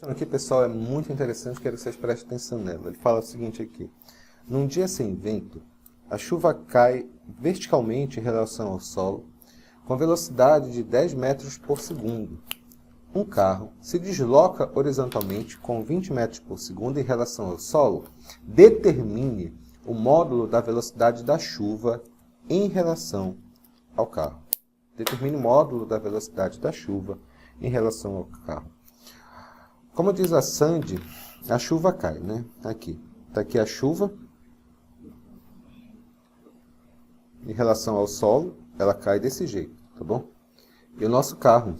Aqui, pessoal, é muito interessante, quero que vocês prestem atenção nela. Ele fala o seguinte aqui. Num dia sem vento, a chuva cai verticalmente em relação ao solo, com velocidade de 10 metros por segundo. Um carro se desloca horizontalmente com 20 metros por segundo em relação ao solo. Determine o módulo da velocidade da chuva em relação ao carro. Determine o módulo da velocidade da chuva em relação ao carro. Como diz a Sandy, a chuva cai, né? Aqui. Está aqui a chuva. Em relação ao solo, ela cai desse jeito, tá bom? E o nosso carro,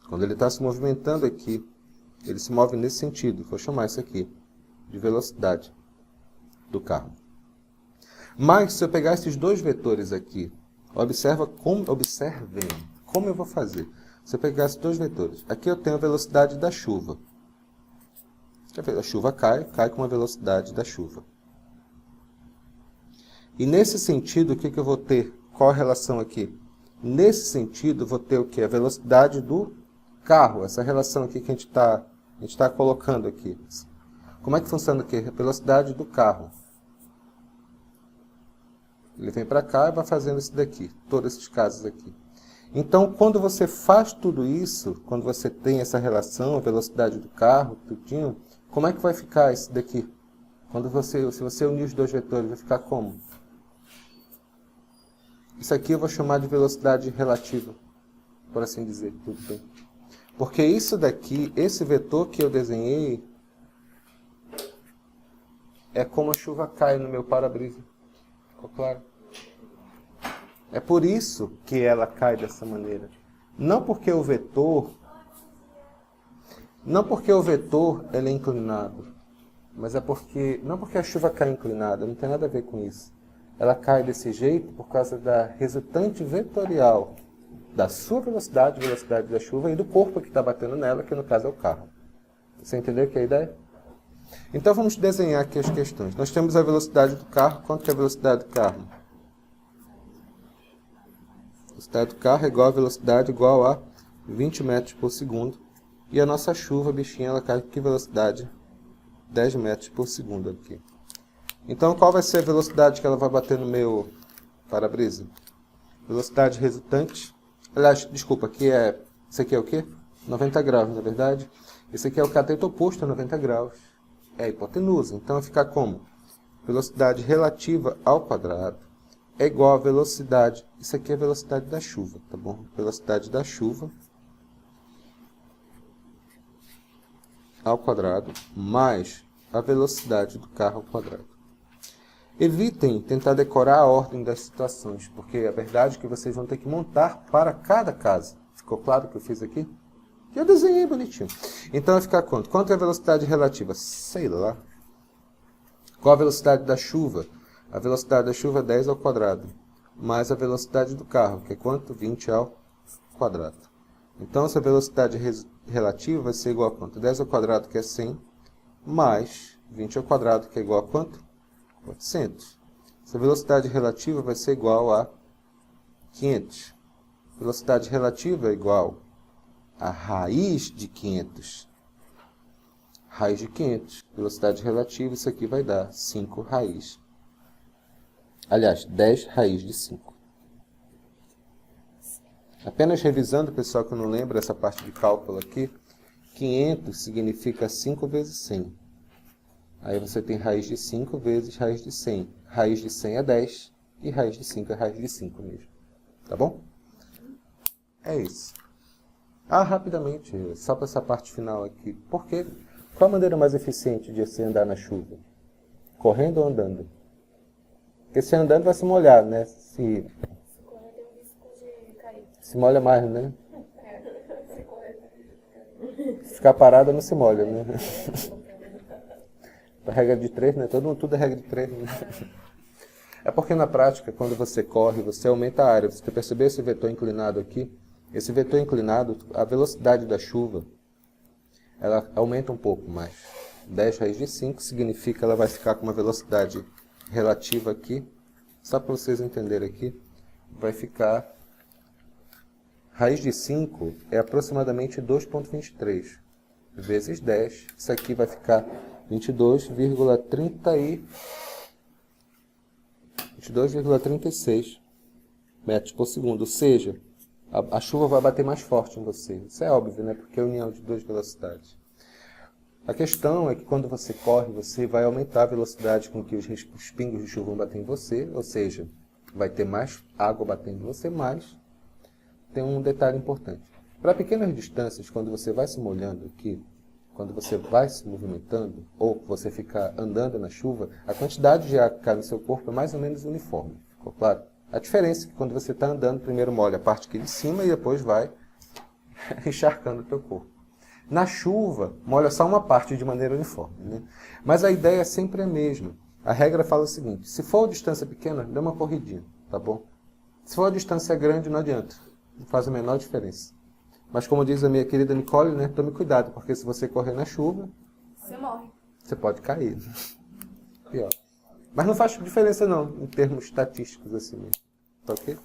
quando ele está se movimentando aqui, ele se move nesse sentido. Vou chamar isso aqui de velocidade do carro. Mas, se eu pegar esses dois vetores aqui, observem como eu vou fazer. Se eu pegar esses dois vetores, aqui eu tenho a velocidade da chuva. A chuva cai com a velocidade da chuva. E nesse sentido, o que eu vou ter? Qual a relação aqui? Nesse sentido, eu vou ter o quê? A velocidade do carro. Essa relação aqui que a gente está colocando aqui. Como é que funciona aqui? A velocidade do carro. Ele vem para cá e vai fazendo isso daqui. Todos esses casos aqui. Então, quando você faz tudo isso, quando você tem essa relação, a velocidade do carro, tudinho, como é que vai ficar isso daqui? Se você unir os dois vetores, vai ficar como? Isso aqui eu vou chamar de velocidade relativa, por assim dizer, tudo bem. Porque isso daqui, esse vetor que eu desenhei, é como a chuva cai no meu para-brisa. Ficou claro? É por isso que ela cai dessa maneira. Não porque o vetor ele é inclinado, mas é porque, não porque a chuva cai inclinada, não tem nada a ver com isso. Ela cai desse jeito por causa da resultante vetorial da sua velocidade, velocidade da chuva, e do corpo que está batendo nela, que no caso é o carro. Você entendeu que é a ideia? Então vamos desenhar aqui as questões. Nós temos a velocidade do carro. Quanto que é a velocidade do carro? A velocidade do carro é igual a 20 metros por segundo. E a nossa chuva, bichinha, ela cai com que velocidade? 10 metros por segundo aqui. Então, qual vai ser a velocidade que ela vai bater no meu para-brisa? Velocidade resultante. Aliás, desculpa, isso aqui é o quê? 90 graus, não é verdade? Esse aqui é o cateto oposto a 90 graus. É a hipotenusa. Então, vai ficar como? Velocidade relativa ao quadrado é igual a velocidade. Isso aqui é a velocidade da chuva, tá bom? Velocidade da chuva ao quadrado mais a velocidade do carro ao quadrado. Evitem tentar decorar a ordem das situações, porque a verdade é que vocês vão ter que montar para cada caso. Ficou claro o que eu fiz aqui? Eu desenhei bonitinho. Então vai ficar quanto? Quanto é a velocidade relativa? Sei lá. Qual a velocidade da chuva? A velocidade da chuva é 10 ao quadrado, mais a velocidade do carro, que é quanto? 20 ao quadrado. Então essa velocidade relativa vai ser igual a quanto? 10 ao quadrado, que é 100, mais 20 ao quadrado, que é igual a quanto? 400. Essa velocidade relativa vai ser igual a 500. Velocidade relativa é igual a raiz de 500. Raiz de 500. Velocidade relativa, isso aqui vai dar 5 raiz. Aliás, 10 raiz de 5. Apenas revisando, pessoal, que eu não lembro essa parte de cálculo aqui, 500 significa 5 vezes 100. Aí você tem raiz de 5 vezes raiz de 100. Raiz de 100 é 10 e raiz de 5 é raiz de 5 mesmo. Tá bom? É isso. Rapidamente, só para essa parte final aqui. Por quê? Qual a maneira mais eficiente de você andar na chuva? Correndo ou andando? Porque se andando vai se molhar, né? Se correr tem um risco de cair. Se molha mais, né? Se correr. Se ficar parada não se molha, né? A regra de 3, né? Tudo é regra de 3, né? É porque na prática, quando você corre, você aumenta a área. Você percebeu esse vetor inclinado aqui? Esse vetor inclinado, a velocidade da chuva, ela aumenta um pouco mais. 10 raiz de 5 significa que ela vai ficar com uma velocidade relativa aqui. Só para vocês entenderem aqui, vai ficar... Raiz de 5 é aproximadamente 2,23. vezes 10. Isso aqui vai ficar 22,36 metros por segundo. Ou seja, a chuva vai bater mais forte em você. Isso é óbvio, né? Porque é a união de duas velocidades. A questão é que quando você corre, você vai aumentar a velocidade com que os pingos de chuva vão bater em você. Ou seja, vai ter mais água batendo em você, mas tem um detalhe importante. Para pequenas distâncias, quando você vai se molhando aqui, quando você vai se movimentando, ou você fica andando na chuva, a quantidade de água que cai no seu corpo é mais ou menos uniforme. Ficou claro? A diferença é que quando você está andando, primeiro molha a parte aqui de cima e depois vai encharcando o teu corpo. Na chuva, molha só uma parte de maneira uniforme, né? Mas a ideia é sempre a mesma. A regra fala o seguinte: se for a distância pequena, dê uma corridinha, tá bom? Se for a distância grande, não adianta. Não faz a menor diferença. Mas como diz a minha querida Nicole, né, tome cuidado, porque se você correr na chuva, Você morre. você pode cair. Pior. Mas não faz diferença não, em termos estatísticos assim mesmo. Tá ok?